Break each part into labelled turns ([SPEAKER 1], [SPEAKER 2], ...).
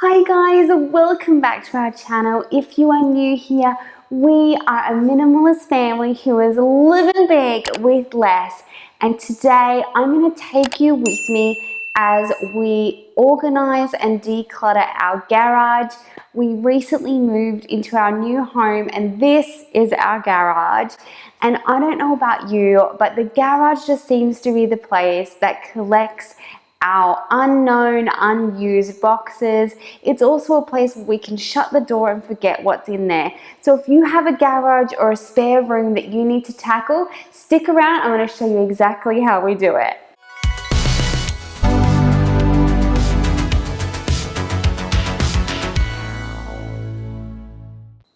[SPEAKER 1] Hi guys, welcome back to our channel. If you are new here, we are a minimalist family who is living big with less, and today I'm going to take you with me as we organize and declutter our garage. We recently moved into our new home and this is our garage, and I don't know about you, but the garage just seems to be the place that collects our unknown, unused boxes. It's also a place where we can shut the door and forget what's in there. So if you have a garage or a spare room that you need to tackle, stick around. I'm going to show you exactly how we do it.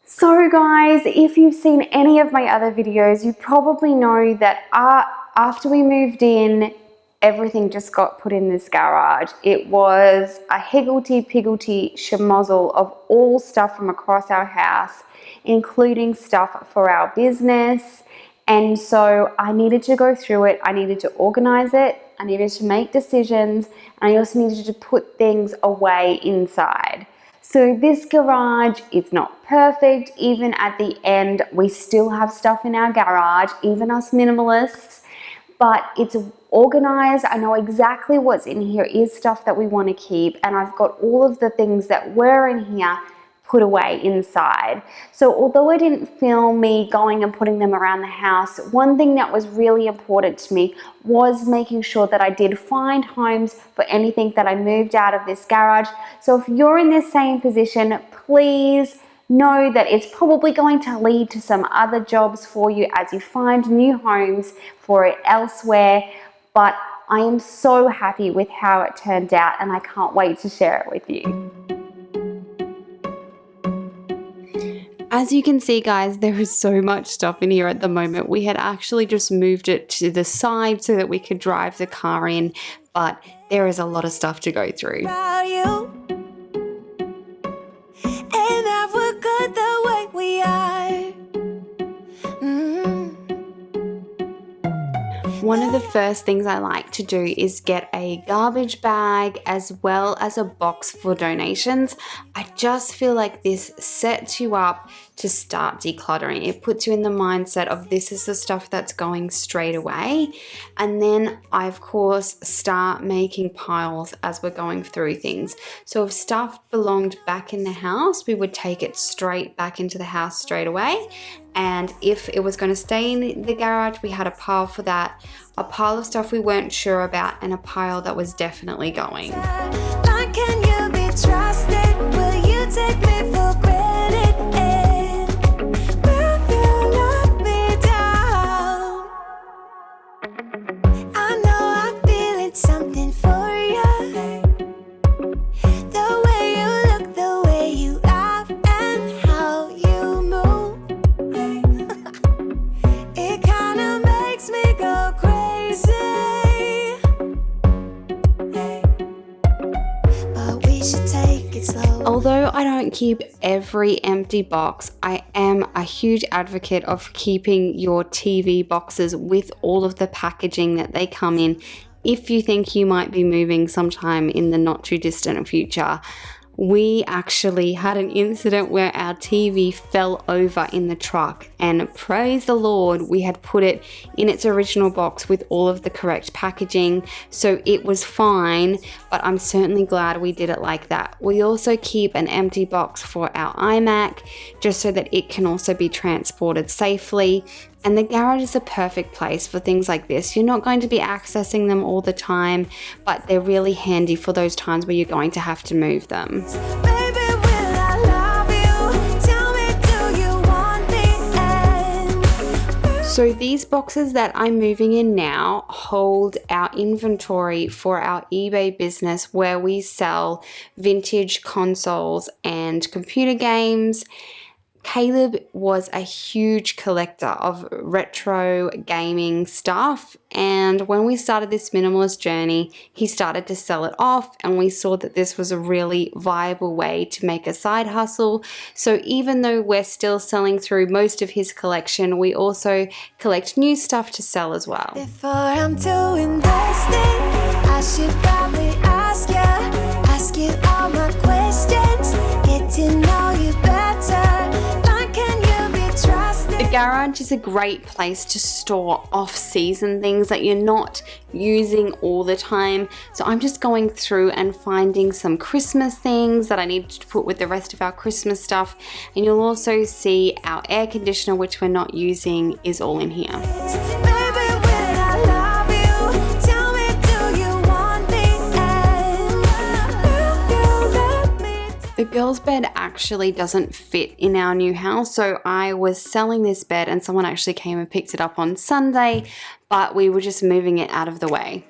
[SPEAKER 1] So guys, if you've seen any of my other videos, you probably know that after we moved in, everything just got put in this garage. It was a higgledy-piggledy schmozzle of all stuff from across our house, including stuff for our business. And so I needed to go through it. I needed to organize it. I needed to make decisions. And I also needed to put things away inside. So this garage is not perfect. Even at the end, we still have stuff in our garage, even us minimalists, but it's organized. I know exactly what's in here is stuff that we want to keep, and I've got all of the things that were in here put away inside. So although I didn't film me going and putting them around the house, one thing that was really important to me was making sure that I did find homes for anything that I moved out of this garage. So if you're in this same position, please know that it's probably going to lead to some other jobs for you as you find new homes for it elsewhere. But I am so happy with how it turned out, and I can't wait to share it with you. As you can see, guys, there is so much stuff in here at the moment. We had actually just moved it to the side so that we could drive the car in, but there is a lot of stuff to go through. One of the first things I like to do is get a garbage bag as well as a box for donations. I just feel like this sets you up to start decluttering. It puts you in the mindset of this is the stuff that's going straight away. And then I, of course, start making piles as we're going through things. So if stuff belonged back in the house, we would take it straight back into the house straight away. And if it was going to stay in the garage, we had a pile for that, a pile of stuff we weren't sure about, and a pile that was definitely going. Can you be trusted? Will you take me for credit? Will you let me down? I know I'm feeling something for you. The way you look, the way you laugh, and how you move. It kind of makes me go crazy. But we should take it slow. Although I don't keep every empty box, I am a huge advocate of keeping your TV boxes with all of the packaging that they come in if you think you might be moving sometime in the not too distant future. We actually had an incident where our TV fell over in the truck, and praise the Lord, we had put it in its original box with all of the correct packaging, so it was fine, but I'm certainly glad we did it like that. We also keep an empty box for our iMac, just so that it can also be transported safely. And the garage is a perfect place for things like this. You're not going to be accessing them all the time, but they're really handy for those times where you're going to have to move them. So these boxes that I'm moving in now hold our inventory for our eBay business, where we sell vintage consoles and computer games. Caleb was a huge collector of retro gaming stuff, and when we started this minimalist journey, he started to sell it off, and we saw that this was a really viable way to make a side hustle. So even though we're still selling through most of his collection, we also collect new stuff to sell as well. Before I'm too invested, I should probably ask you all my questions. garage is a great place to store off-season things that you're not using all the time. So I'm just going through and finding some Christmas things that I need to put with the rest of our Christmas stuff. And you'll also see our air conditioner, which we're not using, is all in here. The girls' bed actually doesn't fit in our new house, so I was selling this bed and someone actually came and picked it up on Sunday, but we were just moving it out of the way.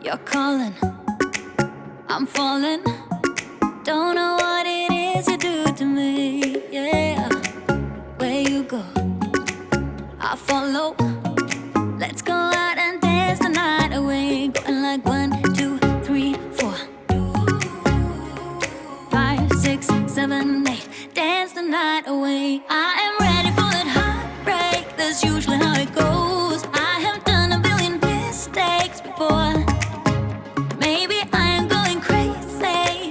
[SPEAKER 2] You're calling, I'm falling, don't know what it is you do to me, yeah. Where you go, I follow, let's go out and dance the night away, going like 1, 2, 3, 4, 5, 6, 7, 8, dance the night away. I am ready for that heartbreak, that's usually how it goes. I have done a billion mistakes before. Maybe I am going crazy.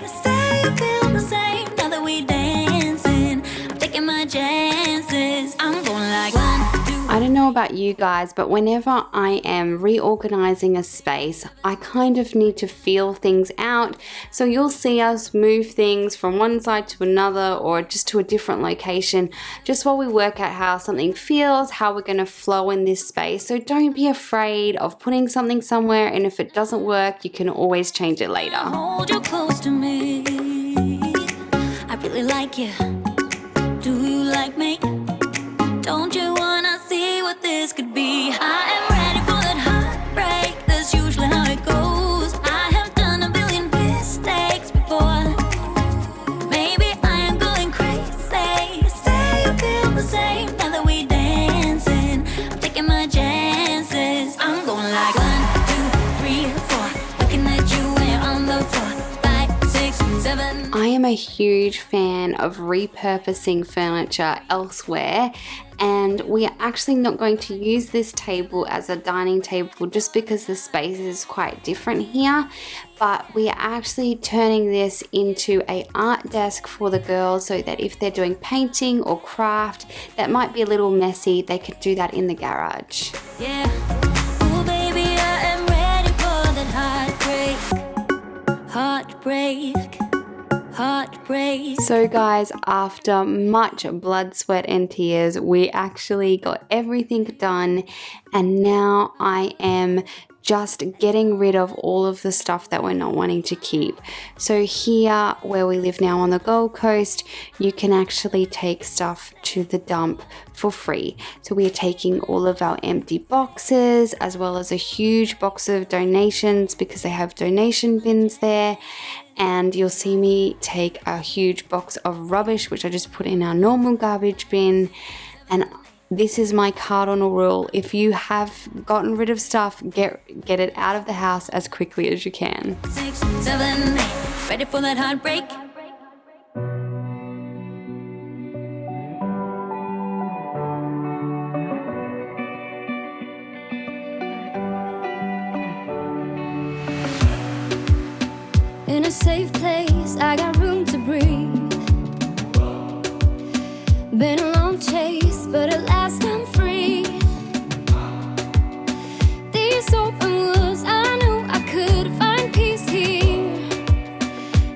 [SPEAKER 2] Say you feel the same now that we dancing. I'm taking my chances. I'm going like 1, 2.
[SPEAKER 1] I don't know about you guys, but whenever I am reorganizing a space, I kind of need to feel things out. So you'll see us move things from one side to another or just to a different location, just while we work out how something feels, how we're going to flow in this space. So don't be afraid of putting something somewhere, and if it doesn't work, you can always change it later.
[SPEAKER 2] Hold you close to me. I really like you. Do you like me? Don't you wanna see what this could be? I am ready for that heartbreak. That's usually how it goes. I have done a billion mistakes before. Maybe I am going crazy. Say you feel the same now that we dancing. I'm taking my chances. I'm going like 1, 2, 3, 4. Looking at you when you're on the floor. 5, 6, 7.
[SPEAKER 1] I am a huge fan of repurposing furniture elsewhere, and we are actually not going to use this table as a dining table just because the space is quite different here, but we are actually turning this into an art desk for the girls so that if they're doing painting or craft that might be a little messy, they could do that in the garage.
[SPEAKER 2] Yeah, ooh baby, I am ready for that heartbreak.
[SPEAKER 1] So guys, after much blood, sweat and tears, we actually got everything done, and now I am just getting rid of all of the stuff that we're not wanting to keep. So here where we live now on the Gold Coast, you can actually take stuff to the dump for free. So we are taking all of our empty boxes as well as a huge box of donations because they have donation bins there. And you'll see me take a huge box of rubbish, which I just put in our normal garbage bin. And this is my cardinal rule. If you have gotten rid of stuff, get it out of the house as quickly as you can.
[SPEAKER 2] 6, 7, 8, ready for that heartbreak. In a safe place, I got room to breathe. Been a long chase, but at last I'm free. These open woods, I knew I could find peace here.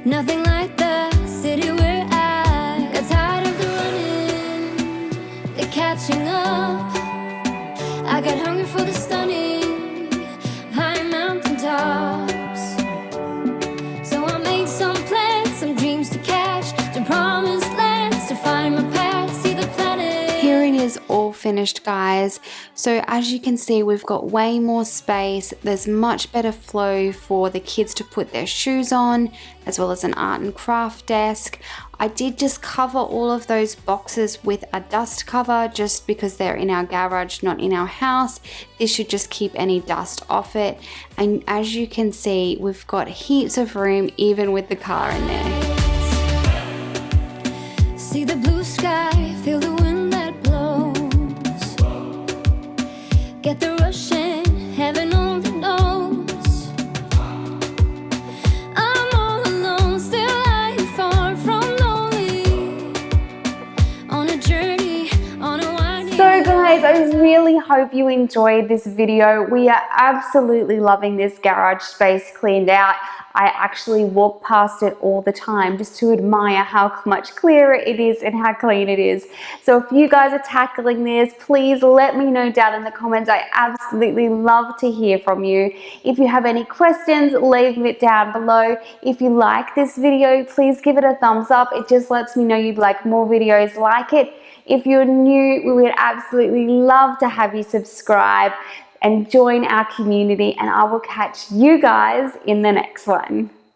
[SPEAKER 2] Nothing like the city where I got tired of the running, the catching up. I got hungry for the stunning high mountain tops. So I made some plans, some dreams to catch, to promised lands, to find my path, see the planet.
[SPEAKER 1] Here it is all finished, guys. So as you can see, we've got way more space. There's much better flow for the kids to put their shoes on, as well as an art and craft desk. I did just cover all of those boxes with a dust cover just because they're in our garage, not in our house. This should just keep any dust off it. And as you can see, we've got heaps of room even with the car in there.
[SPEAKER 2] See the blue sky, feel the wind that blows. Get the rush in, heaven only knows. I'm all alone, still lying far from lonely.
[SPEAKER 1] really hope you enjoyed this video. We are absolutely loving this garage space cleaned out. I actually walk past it all the time just to admire how much clearer it is and how clean it is. So if you guys are tackling this, please let me know down in the comments. I absolutely love to hear from you. If you have any questions, leave it down below. If you like this video, please give it a thumbs up. It just lets me know you'd like more videos like it. If you're new, we would absolutely love to have you subscribe and join our community, and I will catch you guys in the next one.